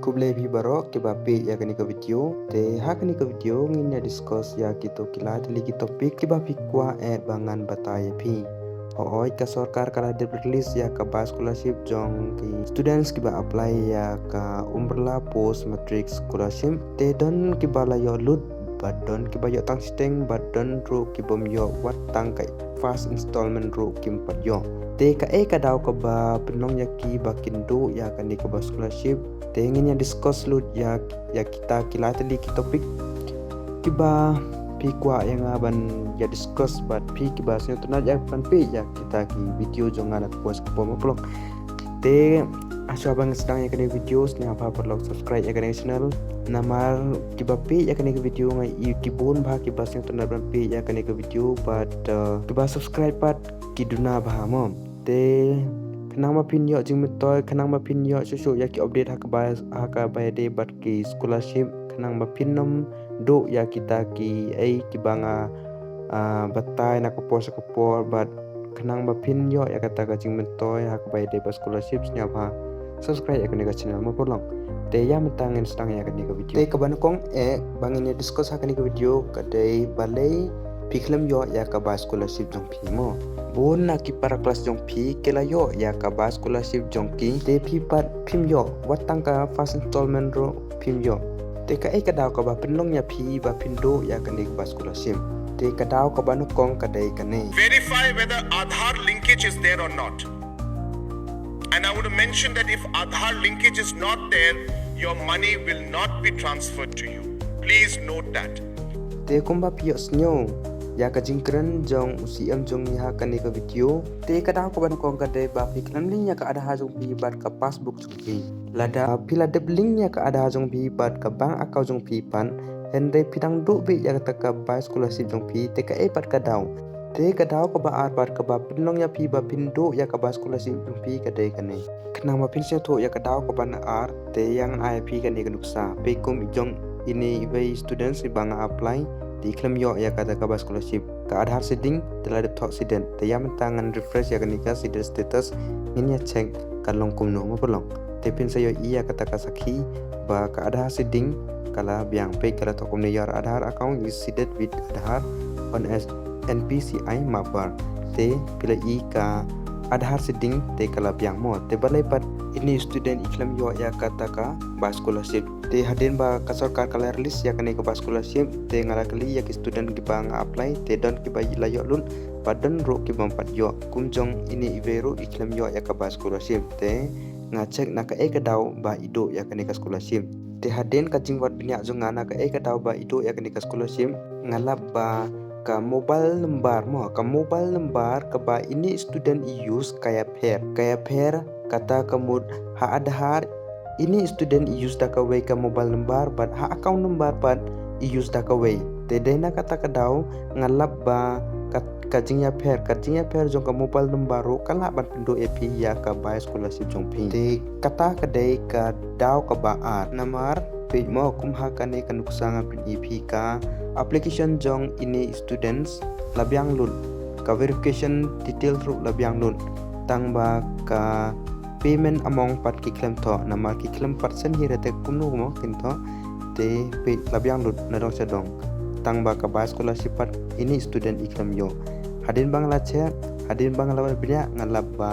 kuble bhi barok ke bape ya kani ka video te ha kani ka video ngin ya discuss ya kito kila tali ki topik ki bapi kwa bangan bataya phi oi ka sarkar kala de release ya ka ba scholarship jong ki students ki ba apply ya ka umbrella post matric scholarship te don ki ba la yo lut badon ki ba yo tang steng badon ro ki bom yo wat tang kai fast installment ro kim pat yo te ka ka daw ka ba penong ya ki ba kindo ya kan ni ka ba scholarship te ngin ya discuss lut ya kita kila tali ki topik ki ba pi kwa yang aban ya discuss bat pi ki ba sen tunaj ya pan pi ya kita ki video jongan at puas ko mo plok te asya bang sedang ya kani videos ni apa perlu subscribe ya kani channel namar ki ba pi ya kani video ngai ki bon ba ki ba sen tunaj ban pi ya kani video but ki ba subscribe pat ki duna ba mom te kenang ma pin yo jing metoy kenang ma pin yo susu ya ki update haka ba de bat ki scholarship kenang ma pin nom do ya kita ki ki banga batai na ko por but kenang ma pin yo ya kata ka jing metoy haka ba de bat scholarship nya ba subscribe ya kani channel mo polong te ya mentangin sedang ya kani video te kaban kong bangin ya discuss haka ni video kadai balai piklam yo ya ka ba scholarship jong pi mo bon na ki para kelas jong pi kela yo ya ka ba scholarship jong ki te pi pat pim yo watang ka fast installment ro pim yo te ka ka daw ka ba penlong ya pi ba pindo ya ka ni ba scholarship te ka daw ka ba no kong ka dai ka ne verify whether Aadhaar linkage is there or not. And I would mention that if Aadhaar linkage is not there, your money will not be transferred to you. Please note that. te kumba pio snyo ya ka jingkran jong usiam jong ya ka ni ka video te ka daw ka ban kong ka de ba fikran linya ka ada ha jong pi bat ka passbook jong pi lada pila de linya ka ada ha jong pi bat ka bank account jong pi pan hende pidang do be ya ka ka ba scholarship jong pi te ka pat ka daw te ka daw ka ba ar bat ka ba pinlong ya pi ba pindo ya ka ba scholarship jong pi ka de ka ne kenang ma pin se tho ya ka daw ka ban ar te yang IP ka ni ka nuksa pe kum jong ini bay students banga apply di klaim yo ya kata ka ba scholarship ka Aadhaar setting telah de thok student te ya mentangan refresh ya kanika student status ngin ya check kalong kumno mo polong te pin sayo iya kata ka sakhi ba ka Aadhaar setting kala biang pe kala thok kumne yar Aadhaar account is seated with Aadhaar on as NPCI mapper te pila i ka Aadhaar setting te kala biang mo te balai pat ini student iklam yo ya kata ka ba scholarship te hadin ba ka sarkar kala release ya kani ka ba scholarship te ngala kali ya ki student ki ba nga apply te don ki ba layo lun padan ro ki bam pat yo kumjong ini iveru iklam yo ya ka ba scholarship te nga check na ka ka daw ba ido ya kani ka scholarship te hadin ka jingwat binya jonga na ka daw ba ido ya kani ka scholarship ngala ba ka mobile number mo ka mobile number ka ba ini student use kaya pair kata kamud ha Aadhaar ini student use da ka way ka mobile number but ha account number but use da ka way te dena kata ka daw ngalap ba kajingya pair jong ka mobile number ro kala ban pindo AP ya ka ba scholarship jong pi te kata ka dai ka daw ka ba ar namar page mo kum ha ka ne kan kusanga pin EP ka application jong ini students labyang lun ka verification detail ro labyang lun tang ba ka payment among pat ki claim tho namar ki claim percent hi rete kumnu mo kinto te pe labyang lut na dong sedong tang ba ka ba scholarship pat ini student iklam yo hadin bang la che hadin bang la binya ngalap ba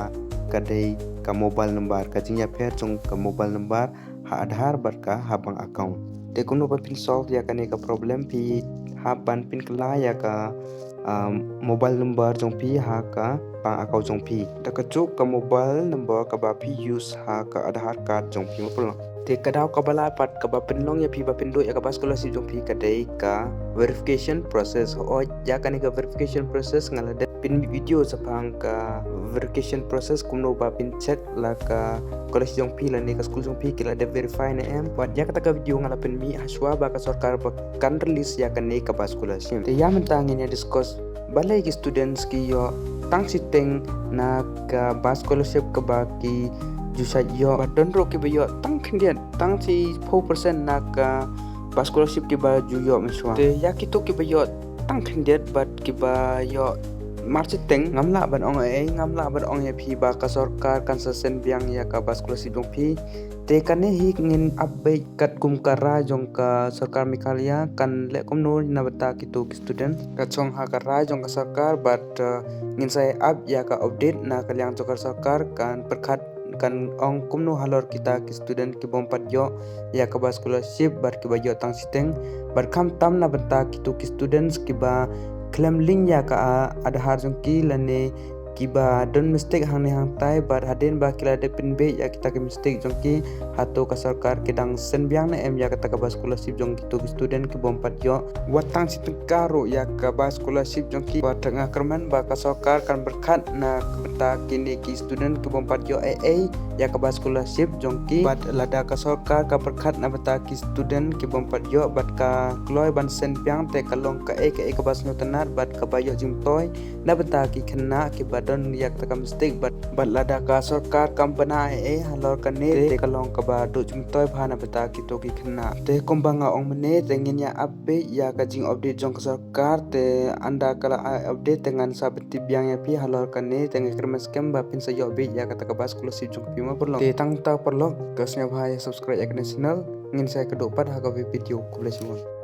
ka dei ka mobile number ka jingya pher jong ka mobile number ha Aadhaar bat ka ha bang account te kumnu pa pin solve ya ka ne ka problem pi ha ban pin kala ya ka mobile number jong pi ha ka bang account jong pi ta ka chuk ka mobile number ka ba pi use ha ka Aadhaar card jong pi mo pulong te ka daw ka bala pat ka ba pinlong ya pi ba pindo ya ka ba scholarship jong pi ka dai ka verification process o ya ka ni ka verification process ngala de pin video sa pang ka verification process kumno ba pin check la ka college jong pi la ni ka school jong pi kila de verify na wat ya ka ta ka video ngala pin mi haswa ba ka sarkar ba kan release ya ka ni ka ba scholarship te ya mentangin ya discuss balai ki students ki yo tang siteng na ka ba scholarship ka ba ki jusat yo badon ro ki ba yo tang khindian tang si 4% na ka ba scholarship ki ba ju yo miswa te ya ki to ki ba yo tang khindiat bat ki ba yo marketing ngamla ban ong ngamla ban ong ya phi ba ka sarkar kan sa sen biang ya ka ba scholarship jong phi te kan hi ngin update kat kum kara jong ka sarkar Meghalaya kan le kom no na bata ki to student ka chong ha kara jong ka sarkar but ngin sai up ya ka update na kalyang to sarkar kan perkhat kan ong kumno halor kita ki student ki bompat yo ya ka ba scholarship bar ki ba yo tang siteng bar kham tam na bata ki to ki students ki ba claim link ya ka adhar jong ki lane ki ba don mistake hang ne hang tai bar haden ba kila de pin be ya kita ki mistake jong ki hato ka sarkar ki dang sen byang na em ya ka ta ka ba scholarship jong ki to ki student ki bompat yo watang siteng karo ya ka ba scholarship jong ki ba tengah kerman ba ka sarkar kan berkat na bata kini ki student ki bompat yo ya ka ba scholarship jong ki bat lada ka sarkar ka berkat na bata ki student ki bompat yo bat ka kloy ban sen byang te kalong ka ka ba sno tenar bat ka ba yo jing toy na bata ki khna ki badon yak ta ka mistake bat lada ka sarkar kam bana halor ka ne te kalong ka ba do jing toy bhana bata ki to ki khna te kombanga ong mene te ngin ya update ya ka jing update jong ka sarkar te anda kala update dengan sabti byang ya pi halor ka ne te ngekrem scam ba pin sa yo be ya ka ta ka ba scholarship jong pi ma perlo te tang ta perlo kasnya bahaya subscribe ya channel ngin saya kedopat ha ka video kuble semua